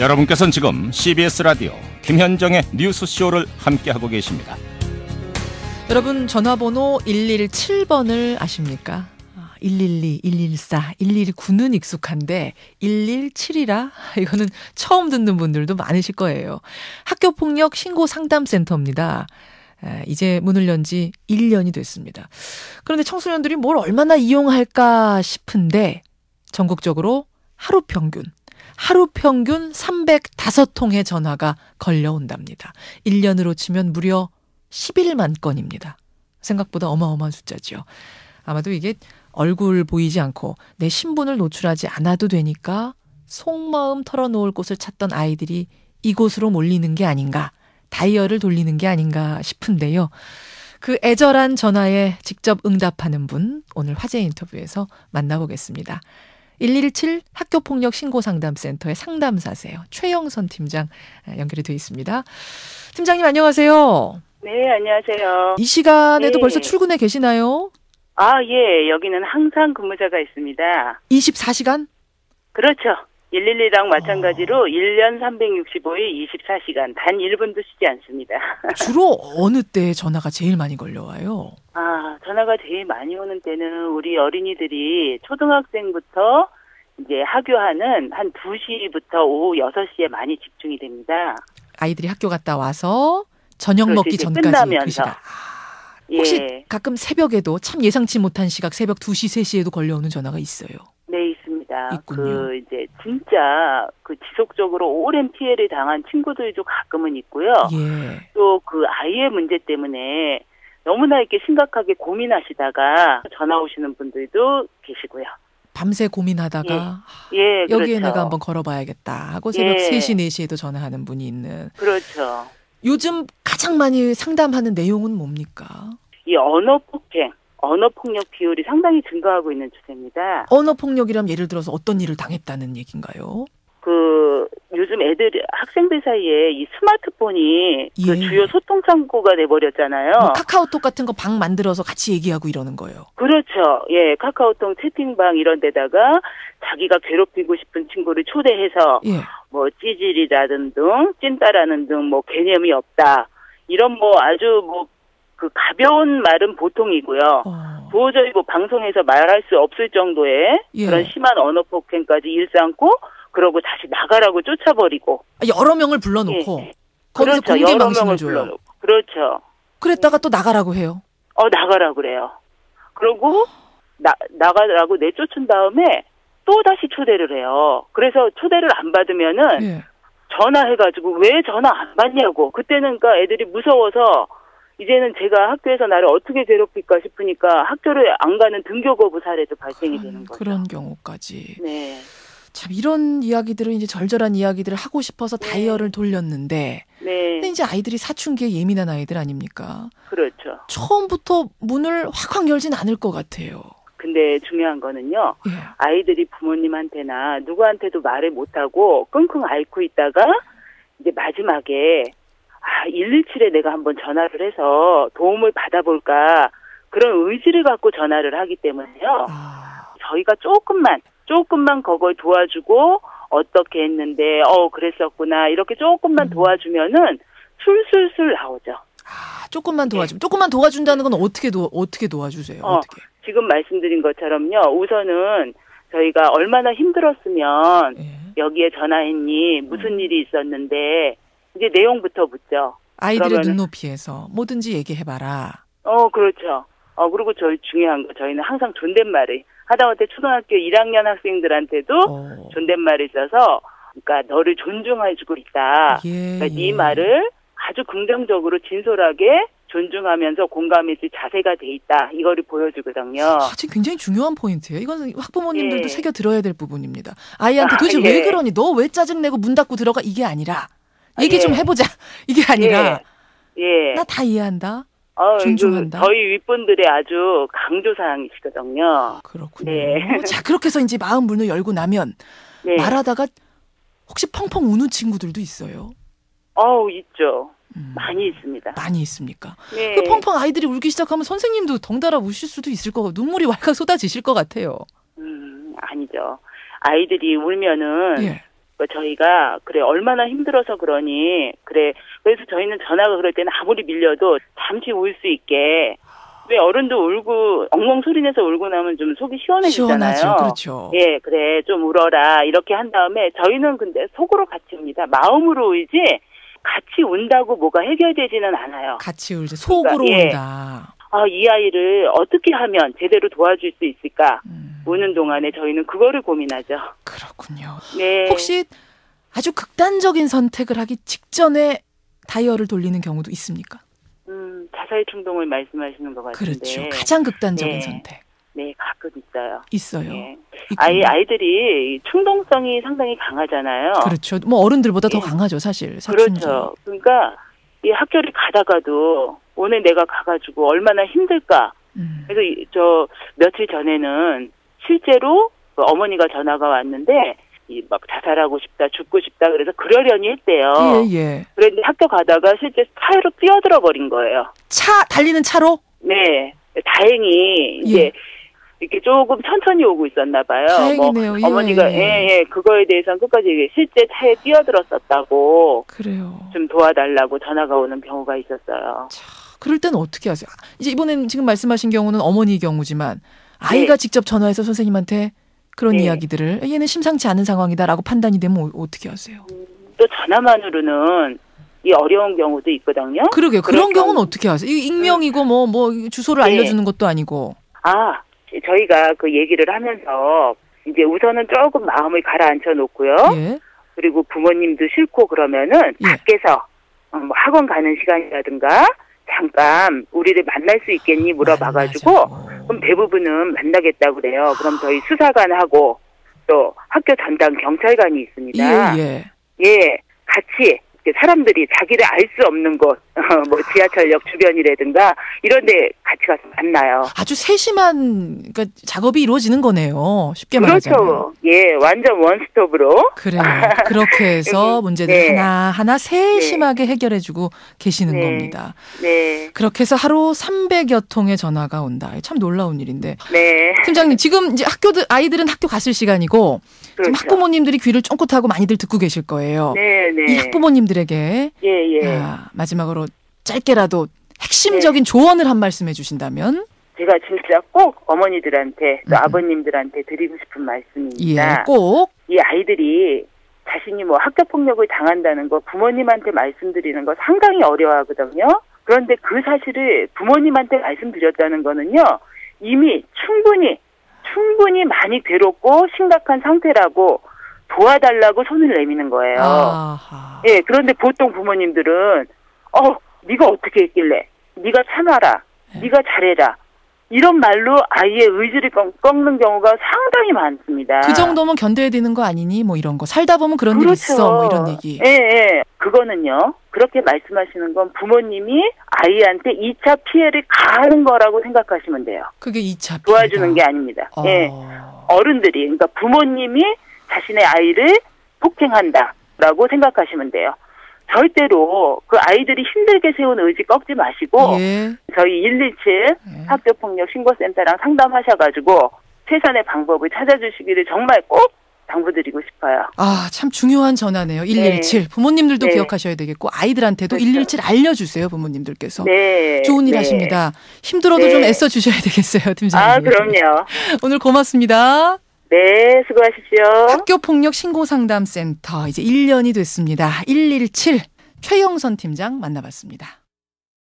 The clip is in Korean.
여러분께서는 지금 CBS 라디오 김현정의 뉴스쇼를 함께하고 계십니다. 여러분 전화번호 117번을 아십니까? 112, 114, 119는 익숙한데 117이라 이거는 처음 듣는 분들도 많으실 거예요. 학교폭력 신고상담센터입니다. 이제 문을 연 지 1년이 됐습니다. 그런데 청소년들이 뭘 얼마나 이용할까 싶은데 전국적으로 하루 평균 305통의 전화가 걸려온답니다. 1년으로 치면 무려 11만 건입니다. 생각보다 어마어마한 숫자죠. 아마도 이게 얼굴 보이지 않고 내 신분을 노출하지 않아도 되니까 속마음 털어놓을 곳을 찾던 아이들이 이곳으로 몰리는 게 아닌가, 다이얼을 돌리는 게 아닌가 싶은데요. 그 애절한 전화에 직접 응답하는 분, 오늘 화제 인터뷰에서 만나보겠습니다. 117 학교폭력 신고상담센터의 상담사세요. 최영선 팀장 연결이 되어 있습니다. 팀장님 안녕하세요. 네, 안녕하세요. 이 시간에도 네. 벌써 출근해 계시나요? 아, 예. 여기는 항상 근무자가 있습니다. 24시간? 그렇죠. 112랑 마찬가지로 1년 365일 24시간 단 1분도 쉬지 않습니다. 주로 어느 때 전화가 제일 많이 걸려와요? 아, 전화가 제일 많이 오는 때는 우리 어린이들이 초등학생부터 이제 하교하는 한 2시부터 오후 6시에 많이 집중이 됩니다. 아이들이 학교 갔다 와서 저녁 먹기 전까지 끝나면서. 그 시간. 혹시 예. 가끔 새벽에도 참 예상치 못한 시각 새벽 2시, 3시에도 걸려오는 전화가 있어요. 네, 있습니다. 있군요. 이제 진짜 지속적으로 오랜 피해를 당한 친구들도 가끔은 있고요. 예. 또 그 아이의 문제 때문에 너무나 이렇게 심각하게 고민하시다가 전화 오시는 분들도 계시고요. 밤새 고민하다가 예, 여기에 그렇죠. 내가 한번 걸어봐야겠다 하고 새벽 예. 3시, 4시에도 전화하는 분이 있는. 그렇죠. 요즘 가장 많이 상담하는 내용은 뭡니까? 이 언어폭행, 언어폭력 비율이 상당히 증가하고 있는 추세입니다. 언어폭력이라면 예를 들어서 어떤 일을 당했다는 얘기인가요? 요즘 학생들 사이에 이 스마트폰이 예. 그 주요 소통 창구가 돼버렸잖아요. 뭐 카카오톡 같은 거 방 만들어서 같이 얘기하고 이러는 거예요. 그렇죠. 예, 카카오톡 채팅방 이런 데다가 자기가 괴롭히고 싶은 친구를 초대해서 예. 뭐 찌질이라는 등, 찐따라는 등 뭐 개념이 없다. 이런 뭐 아주 뭐 그 가벼운 말은 보통이고요. 도저히 뭐 방송에서 말할 수 없을 정도의 예. 그런 심한 언어 폭행까지 일삼고 그러고 다시 나가라고 쫓아버리고. 여러 명을 불러놓고 예. 거기서 그렇죠. 공개 여러 방송을 명을 줘요. 불러놓고. 그렇죠. 그랬다가 또 나가라고 해요. 나가라 그래요. 그러고 나가라고 내쫓은 다음에 또 다시 초대를 해요. 그래서 초대를 안 받으면은 예. 전화해가지고 왜 전화 안 받냐고. 그때는 그러니까 애들이 무서워서 이제는 제가 학교에서 나를 어떻게 괴롭힐까 싶으니까 학교를 안 가는 등교 거부 사례도 발생이 되는 거죠. 그런 경우까지. 네. 참 이런 이야기들을 이제 절절한 이야기들을 하고 싶어서 다이얼을 돌렸는데 네. 근데 이제 아이들이 사춘기에 예민한 아이들 아닙니까? 그렇죠. 처음부터 문을 확확 열진 않을 것 같아요. 근데 중요한 거는요. 예. 아이들이 부모님한테나 누구한테도 말을 못하고 끙끙 앓고 있다가 이제 마지막에 117에 내가 한번 전화를 해서 도움을 받아볼까 그런 의지를 갖고 전화를 하기 때문에요. 저희가 조금만 그걸 도와주고 어떻게 했는데 그랬었구나 이렇게 조금만 도와주면은 술술술 나오죠. 조금만 도와주면 조금만 도와준다는 건 어떻게 도와주세요? 어떻게? 지금 말씀드린 것처럼요. 우선은 저희가 얼마나 힘들었으면 여기에 전화했니 무슨 일이 있었는데 이제 내용부터 묻죠. 아이들의 그러면은, 눈높이에서 뭐든지 얘기해봐라. 그렇죠. 그리고 중요한 거 저희는 항상 존댓말을 하다못해 초등학교 1학년 학생들한테도 존댓말을 써서 그러니까 너를 존중해주고 있다. 그러니까 네 말을 아주 긍정적으로 진솔하게 존중하면서 공감해줄 자세가 돼 있다. 이거를 보여주거든요. 지금 굉장히 중요한 포인트예요. 이건 학부모님들도 예. 새겨 들어야 될 부분입니다. 아이한테 도대체 왜 그러니? 너 왜 짜증내고 문 닫고 들어가? 이게 아니라 얘기 좀 해보자. 이게 아니라 나 다 이해한다. 존중한다. 저희 윗분들의 아주 강조사항이시거든요. 그렇군요. 네. 자, 그렇게 해서 이제 마음 문을 열고 나면 말하다가 혹시 펑펑 우는 친구들도 있어요? 있죠. 많이 있습니다. 많이 있습니까? 네. 그 펑펑 아이들이 울기 시작하면 선생님도 덩달아 우실 수도 있을 거고 눈물이 왈칵 쏟아지실 것 같아요. 아니죠. 아이들이 울면은 저희가 그래 얼마나 힘들어서 그러니 그래 그래서 저희는 전화가 그럴 때는 아무리 밀려도 잠시 울 수 있게 왜 어른도 울고 엉엉 소리내서 울고 나면 좀 속이 시원해지잖아요. 시원하죠. 그렇죠. 예, 그래 좀 울어라 이렇게 한 다음에 저희는 근데 속으로 같이 웁니다. 마음으로 울지 같이 운다고 뭐가 해결되지는 않아요. 같이 울지 속으로 그러니까, 운다. 이 아이를 어떻게 하면 제대로 도와줄 수 있을까? 우는 동안에 저희는 그거를 고민하죠. 그렇군요. 네. 혹시 아주 극단적인 선택을 하기 직전에 다이얼을 돌리는 경우도 있습니까? 자살 충동을 말씀하시는 것 같은데. 그렇죠. 가장 극단적인 네. 선택. 네, 가끔 있어요. 있어요. 네. 있군요. 아이들이 충동성이 상당히 강하잖아요. 그렇죠. 뭐 어른들보다 더 예. 강하죠, 사실. 사춘기. 그렇죠. 그러니까 이 학교를 가다가도 오늘 내가 가가지고 얼마나 힘들까. 그래서 저 며칠 전에는 실제로 그 어머니가 전화가 왔는데 막 자살하고 싶다, 죽고 싶다 그래서 그러려니 했대요. 예. 그런데 학교 가다가 실제 차로 뛰어들어 버린 거예요. 달리는 차로? 네. 다행히 이제 예. 이렇게 조금 천천히 오고 있었나 봐요. 다행이네요. 뭐 어머니가 그거에 대해서는 끝까지 실제 차에 뛰어들었었다고 그래요. 좀 도와달라고 전화가 오는 경우가 있었어요. 그럴 때는 어떻게 하세요? 이제 이번엔 지금 말씀하신 경우는 어머니 경우지만 아이가 네. 직접 전화해서 선생님한테 그런 네. 이야기들을 얘는 심상치 않은 상황이다라고 판단이 되면 어떻게 하세요? 또 전화만으로는 이 어려운 경우도 있거든요. 그러게요. 그런 그럴 경우는 경우- 어떻게 하세요? 이 익명이고 뭐 주소를 네. 알려주는 것도 아니고. 저희가 그 얘기를 하면서 이제 우선은 조금 마음을 가라앉혀 놓고요. 예. 그리고 부모님도 싫고 그러면은 예. 밖에서 뭐 학원 가는 시간이라든가 잠깐 우리를 만날 수 있겠니 물어봐가지고 만나자고. 그럼 대부분은 만나겠다고 그래요. 그럼 저희 수사관하고 또 학교 담당 경찰관이 있습니다. 예. 같이 이렇게 사람들이 자기를 알 수 없는 곳, 뭐 지하철역 주변이라든가 이런데 같이 가서 만나요. 아주 세심한 그러니까 작업이 이루어지는 거네요. 쉽게 말하자면. 그렇죠. 예, 완전 원스톱으로. 그래요. 그렇게 해서 문제들 네. 하나하나 세심하게 해결해주고 계시는 네. 겁니다. 네, 그렇게 해서 하루 300여 통의 전화가 온다. 참 놀라운 일인데. 네. 팀장님, 지금 이제 아이들은 학교 갔을 시간이고 지금 그렇죠. 학부모님들이 귀를 쫑긋하고 많이들 듣고 계실 거예요. 네, 네. 이 학부모님들에게 예. 마지막으로 짧게라도 핵심적인 조언을 한 말씀 해주신다면? 제가 진짜 꼭 어머니들한테 또 음. 아버님들한테 드리고 싶은 말씀입니다. 예, 꼭. 이 아이들이 자신이 뭐 학교 폭력을 당한다는 거 부모님한테 말씀드리는 거 상당히 어려워하거든요. 그런데 그 사실을 부모님한테 말씀드렸다는 거는요. 이미 충분히 많이 괴롭고 심각한 상태라고 도와달라고 손을 내미는 거예요. 아하. 예, 그런데 보통 부모님들은 네가 어떻게 했길래 네가 참아라. 네가 잘해라. 이런 말로 아이의 의지를 꺾는 경우가 상당히 많습니다. 그 정도면 견뎌야 되는 거 아니니? 뭐 이런 거. 살다 보면 그런 일 그렇죠. 있어. 뭐 이런 얘기. 예. 그거는요. 그렇게 말씀하시는 건 부모님이 아이한테 2차 피해를 가하는 거라고 생각하시면 돼요. 그게 2차 도와주는 게 아닙니다. 예. 어른들이, 그러니까 부모님이 자신의 아이를 폭행한다라고 생각하시면 돼요. 절대로 그 아이들이 힘들게 세운 의지 꺾지 마시고 예. 저희 117 학교폭력 신고센터랑 상담하셔가지고 최선의 방법을 찾아주시기를 정말 꼭 당부드리고 싶어요. 참 중요한 전화네요. 117. 부모님들도 네. 기억하셔야 되겠고 아이들한테도 그렇죠. 117 알려주세요. 부모님들께서. 네. 좋은 일 네. 하십니다. 힘들어도 네. 좀 애써주셔야 되겠어요. 팀장님. 그럼요. 오늘 고맙습니다. 네, 수고하십시오. 학교폭력 신고상담센터 이제 1년이 됐습니다. 117 최영선 팀장 만나봤습니다.